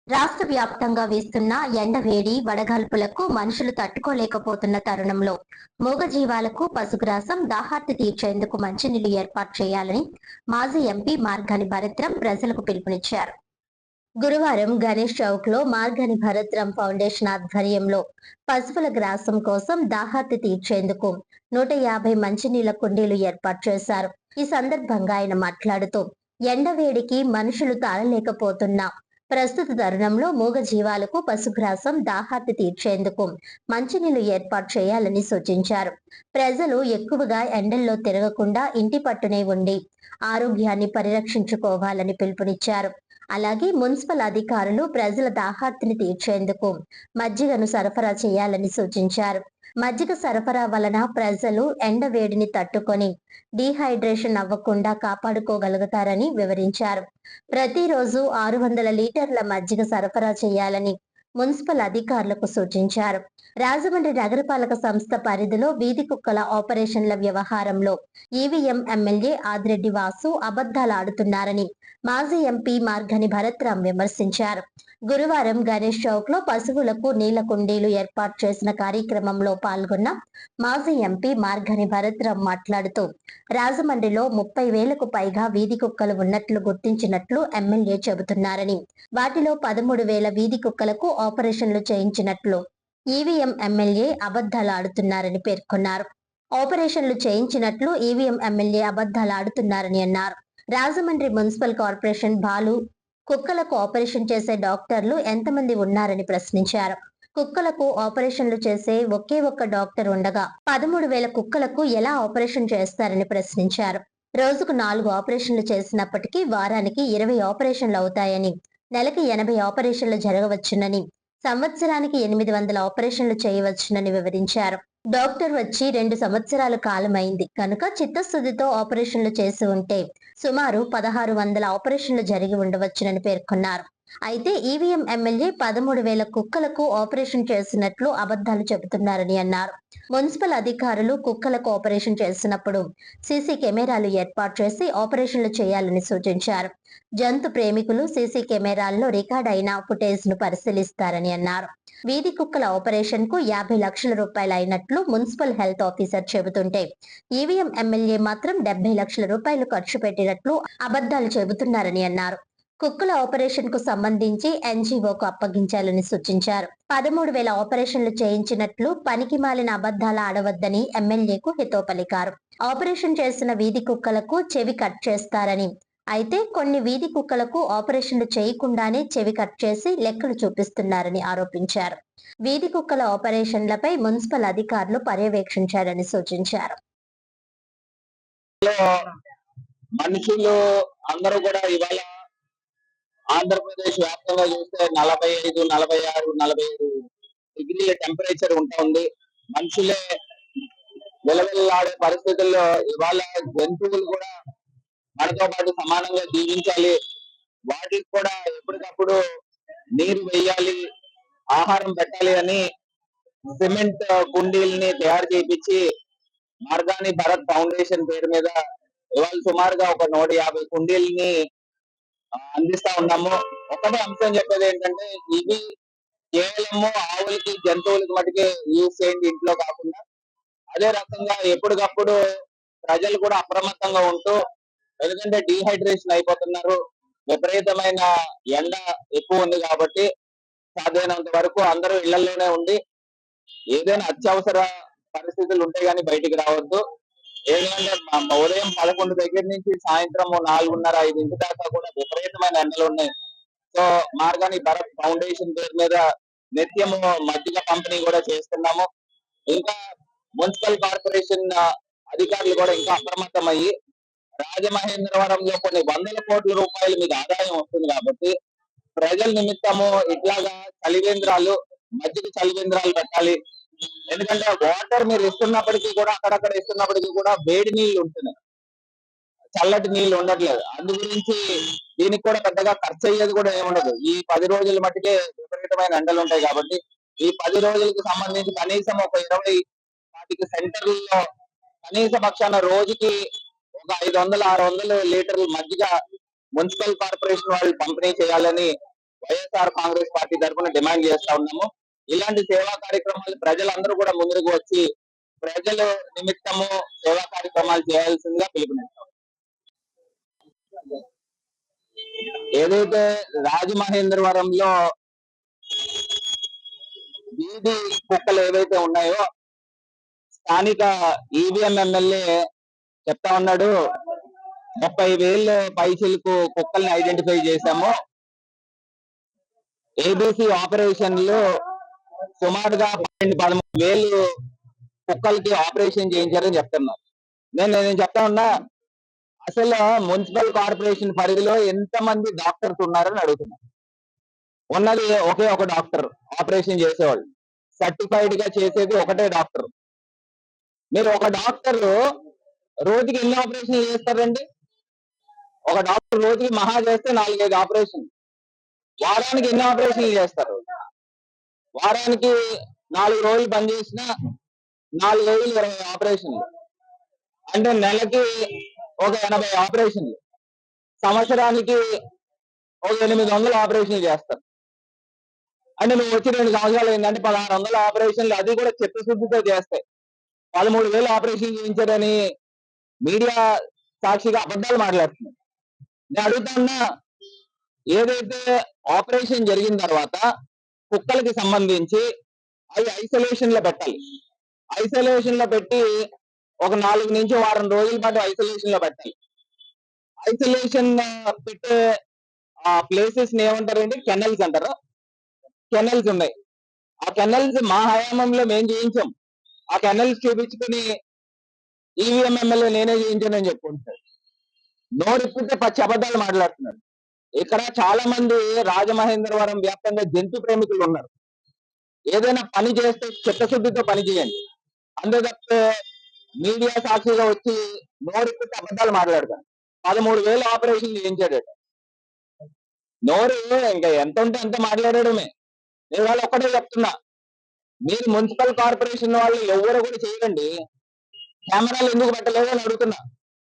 రాష్ట్ర వ్యాప్తంగా వీస్తున్న ఎండవేడి, వడగాల్పులకు మనుషులు తట్టుకోలేకపోతున్న తరుణంలో మూగజీవాలకు పశుగ్రాసం, దాహార్తి తీర్చేందుకు మంచినీళ్లు ఏర్పాటు చేయాలని మాజీ ఎంపీ మార్గాని భరత్రం ప్రజలకు పిలుపునిచ్చారు. గురువారం గణేష్ చౌక్ లో మార్గాని భరత్రం ఫౌండేషన్ ఆధ్వర్యంలో పశువుల గ్రాసం కోసం దాహార్తి తీర్చేందుకు 150 మంచినీళ్ల కుండీలు ఏర్పాటు చేశారు. ఈ సందర్భంగా ఆయన మాట్లాడుతూ ఎండవేడికి మనుషులు తాళలేకపోతున్నా ప్రస్తుత తరుణంలో మూగ జీవాలకు పశుగ్రాసం, దాహార్తి తీర్చేందుకు మంచినీళ్లు ఏర్పాటు చేయాలని సూచించారు. ప్రజలు ఎక్కువగా ఎండల్లో తిరగకుండా ఇంటి పట్టునే ఉండి ఆరోగ్యాన్ని పరిరక్షించుకోవాలని పిలుపునిచ్చారు. అలాగే మున్సిపల్ అధికారులు ప్రజల దాహార్తిని తీర్చేందుకు మజ్జిగను సరఫరా చేయాలని సూచించారు. మజ్జిగ సరఫరా వలన ప్రజలు ఎండ వేడిని తట్టుకొని డీహైడ్రేషన్ అవ్వకుండా కాపాడుకోగలుగుతారని వివరించారు. ప్రతిరోజు 600 లీటర్ల మజ్జిగ సరఫరా చేయాలని మున్సిపల్ అధికారులకు సూచించారు. రాజమండ్రి నగరపాలక సంస్థ పరిధిలో వీధి కుక్కల ఆపరేషన్ల వ్యవహారంలో ఈవీఎం ఎమ్మెల్యే ఆదిరెడ్డి వాసు అబద్దాలాడుతున్నారని మాజీ ఎంపీ మార్గని భరత్రాం విమర్శించారు. గురువారం గణేష్ చౌక్ లో పశువులకు నీళ్ల కుండీలు ఏర్పాటు చేసిన కార్యక్రమంలో పాల్గొన్న మాజీ ఎంపీ మార్గని భరత్రాం మాట్లాడుతూ రాజమండ్రిలో 30,000కు పైగా వీధి కుక్కలు ఉన్నట్లు గుర్తించినట్లు ఎమ్మెల్యే చెబుతున్నారని, వాటిలో 13,000 వీధి కుక్కలకు ఆపరేషన్లు చేయించినట్లు ఈవీఎం ఎమ్మెల్యే అబద్దాలాడుతున్నారని పేర్కొన్నారు. ఆపరేషన్లు చేయించినట్లు ఈవీఎం ఎమ్మెల్యే అబద్దాలాడుతున్నారని అన్నారు. రాజమండ్రి మున్సిపల్ కార్పొరేషన్ బాలు కుక్కలకు ఆపరేషన్ చేసే డాక్టర్లు ఎంతమంది ఉన్నారని ప్రశ్నించారు. కుక్కలకు ఆపరేషన్లు చేసే ఒకే ఒక్క డాక్టర్ ఉండగా 13,000 కుక్కలకు ఎలా ఆపరేషన్ చేస్తారని ప్రశ్నించారు. రోజుకు 4 ఆపరేషన్లు చేసినప్పటికీ వారానికి 20 ఆపరేషన్లు అవుతాయని, నెలకి 80 ఆపరేషన్లు జరగవచ్చునని, సంవత్సరానికి 800 ఆపరేషన్లు చేయవచ్చునని వివరించారు. డాక్టర్ వచ్చి 2 సంవత్సరాల కాలమైంది కనుక చిత్తశుద్ధితో ఆపరేషన్లు చేసి ఉంటే సుమారు 1,600 ఆపరేషన్లు జరిగి ఉండవచ్చునని పేర్కొన్నారు. అయితే ఈవీఎం ఎమ్మెల్యే 13,000 కుక్కలకు ఆపరేషన్ చేసినట్లు అబద్దాలు చెబుతున్నారని అన్నారు. మున్సిపల్ అధికారులు కుక్కలకు ఆపరేషన్ చేసినప్పుడు సీసీ కెమెరాలు ఏర్పాటు చేసి ఆపరేషన్లు చేయాలని సూచించారు. జంతు ప్రేమికులు సీసీ కెమెరాల్లో రికార్డ్ అయిన ఫుటేజ్ ను పరిశీలిస్తారని అన్నారు. వీధి కుక్కల ఆపరేషన్ కు 50 లక్షల రూపాయలు అయినట్లు మున్సిపల్ హెల్త్ ఆఫీసర్ చెబుతుంటే ఈవీఎం ఎమ్మెల్యే మాత్రం 70 లక్షల రూపాయలు ఖర్చు పెట్టినట్లు అబద్దాలు చెబుతున్నారని అన్నారు. కుక్కల ఆపరేషన్ కు సంబంధించి ఎన్జీఓకు అప్పగించాలని సూచించారు. 13,000 ఆపరేషన్లు చేయించినట్లు పనికి మాలిన అబద్దాల ఆడవద్దని ఎమ్మెల్యేకు హితవు పలికారు. ఆపరేషన్ చేసిన వీధి కుక్కలకు చెవి కట్ చేస్తారని, అయితే కొన్ని వీధి కుక్కలకు ఆపరేషన్లు చేయకుండానే చెవి కట్ చేసి లెక్కలు చూపిస్తున్నారని ఆరోపించారు. వీధి కుక్కల ఆపరేషన్లపై మున్సిపల్ అధికారులు పర్యవేక్షించారని సూచించారు. మనుషులు అందరూ కూడా ఇవాళ ఆంధ్రప్రదేశ్ వ్యాప్తంగా చూస్తే 45, 46, 47 డిగ్రీల టెంపరేచర్ ఉంటుంది. మనుషులే విలవిల్లాడే పరిస్థితుల్లో ఇవాళ జంతువులు కూడా మనతో పాటు సమానంగా జీవించాలి. వాటికి కూడా ఎప్పటికప్పుడు నీరు వేయాలి, ఆహారం పెట్టాలి అని సిమెంట్ కుండీల్ని తయారు చేయించి మార్గాని భరత్ ఫౌండేషన్ పేరు మీద ఇవాళ సుమారుగా ఒక 150 కుండీల్ని అందిస్తా ఉన్నాము. ఒకటే అంశం చెప్పేది ఏంటంటే ఇవి కేవలము ఆవులకి, జంతువులకి మటుకే యూజ్ చేయండి ఇంట్లో కాకుండా, అదే రకంగా ఎప్పటికప్పుడు ప్రజలు కూడా అప్రమత్తంగా ఉంటూ, ఎందుకంటే డీహైడ్రేషన్ అయిపోతున్నారు, విపరీతమైన ఎండ ఎక్కువ ఉంది కాబట్టి సాధ్యమైనంత వరకు అందరూ ఇళ్లలోనే ఉండి ఏదైనా అత్యవసర పరిస్థితులు ఉంటే గానీ బయటికి రావద్దు. ఎందుకంటే ఉదయం 11 దగ్గర నుంచి సాయంత్రం 4:30, 5 దాకా కూడా విపరీతమైన ఎండలు ఉన్నాయి. సో మార్గాని భరత్ ఫౌండేషన్ పేరు మీద నిత్యము మజ్జిగ పంపిణీ కూడా చేస్తున్నాము. ఇంకా మున్సిపల్ కార్పొరేషన్ అధికారులు కూడా ఇంకా అప్రమత్తం అయ్యి రాజమహేంద్రవరంలో కొన్ని 100 కోట్ల రూపాయలు మీకు ఆదాయం వస్తుంది కాబట్టి ప్రజల నిమిత్తము ఇట్లాగా చలివేంద్రాలు, మజ్జిగ చలివేంద్రాలు పెట్టాలి. ఎందుకంటే వాటర్ మీరు ఇస్తున్నప్పటికీ కూడా అక్కడక్కడ ఇస్తున్నప్పటికీ కూడా వేడి నీళ్లు ఉంటున్నాయి, చల్లటి నీళ్లు ఉండట్లేదు. అందు గురించి దీనికి కూడా పెద్దగా ఖర్చు అయ్యేది కూడా ఏముండదు. ఈ 10 రోజుల మట్టుకే విపరీతమైన ఎండలు ఉంటాయి కాబట్టి ఈ 10 రోజులకు సంబంధించి కనీసం ఒక 20-25 సెంటర్లలో కనీస పక్షాన రోజుకి ఒక 500, 600 లీటర్ల మజ్జిగ మున్సిపల్ కార్పొరేషన్ వాళ్ళు పంపిణీ చేయాలని వైఎస్ఆర్ కాంగ్రెస్ పార్టీ తరఫున డిమాండ్ చేస్తా ఉన్నాము. ఇలాంటి సేవా కార్యక్రమాలు ప్రజలందరూ కూడా ముందుకు వచ్చి ప్రజల నిమిత్తము సేవా కార్యక్రమాలు చేయాల్సిందిగా పిలుపునిస్తాం. ఏదైతే రాజమహేంద్రవరంలో వీధి కుక్కలు ఏవైతే ఉన్నాయో స్థానిక ఈవీఎం ఎమ్మెల్యే చెప్తా ఉన్నాడు, 30,000 పైచిలకు కుక్కల్ని ఐడెంటిఫై చేశాము, ఏబీసీ ఆపరేషన్లు సుమారుగా 12-13,000 కుక్కలకి ఆపరేషన్ చేయించారని చెప్తున్నారు. నేను చెప్తా ఉన్నా, అసలు మున్సిపల్ కార్పొరేషన్ పరిధిలో ఎంతమంది డాక్టర్స్ ఉన్నారని అడుగుతున్నా. ఉన్నది ఒకే ఒక డాక్టర్ ఆపరేషన్ చేసేవాళ్ళు, సర్టిఫైడ్ గా చేసేది ఒకటే డాక్టర్. మీరు ఒక డాక్టర్ రోజుకి ఎన్ని ఆపరేషన్లు చేస్తారండి? ఒక డాక్టర్ రోజుకి మహా చేస్తే 4-5 ఆపరేషన్. వారానికి ఎన్ని ఆపరేషన్లు చేస్తారు? వారానికి 4 రోజులు పనిచేసిన 4,20 ఆపరేషన్లు అంటే నెలకి ఒక 80 ఆపరేషన్లు, సంవత్సరానికి ఒక 800 ఆపరేషన్లు చేస్తారు. అంటే నువ్వు వచ్చి 2 సంవత్సరాలు ఏంటంటే 1,600 ఆపరేషన్లు, అది కూడా చిత్తశుద్ధితో చేస్తాయి. 13,000 ఆపరేషన్ చేయించారని మీడియా సాక్షిగా అబద్ధాలు మాట్లాడుతున్నారు. నేను అడుగుతున్నా, ఏదైతే ఆపరేషన్ జరిగిన తర్వాత కుక్కలకి సంబంధించి అవి ఐసోలేషన్ లో పెట్టాలి. ఐసోలేషన్ లో పెట్టి ఒక 4 నుంచి వారం రోజుల పాటు ఐసోలేషన్ లో పెట్టాలి. ఐసోలేషన్ పెట్టే ప్లేసెస్ ఏమంటారండి? కెనల్స్ అంటారు. కెనల్స్ ఉన్నాయి. ఆ కెనల్స్ మా హయాంలో మేము చేయించాం. ఆ కెనల్స్ చూపించుకుని ఈవీఎం ఎమ్మెల్యే నేనే చేయించానని చెప్పుకుంటారు. నోరిప్పితే పచ్చి అబద్ధాలు మాట్లాడుతున్నారు. ఇక్కడ చాలా మంది రాజమహేంద్రవరం వ్యాప్తంగా జంతు ప్రేమికులు ఉన్నారు. ఏదైనా పని చేస్తే చిత్తశుద్ధితో పని చేయండి. అంతే తప్పితే మీడియా సాక్షిగా వచ్చి నోరిప్పితే అబద్ధాలు మాట్లాడతారు. 13,000 ఆపరేషన్ చేయించాడట. నోరు ఇంకా ఎంత ఉంటే అంత మాట్లాడడమే. నేను వాళ్ళు ఒక్కటే చెప్తున్నా, మీరు మున్సిపల్ కార్పొరేషన్ వాళ్ళు ఎవరు కూడా చేయకండి. కెమెరాలు ఎందుకు పెట్టలేదు అని అడుగుతున్నా.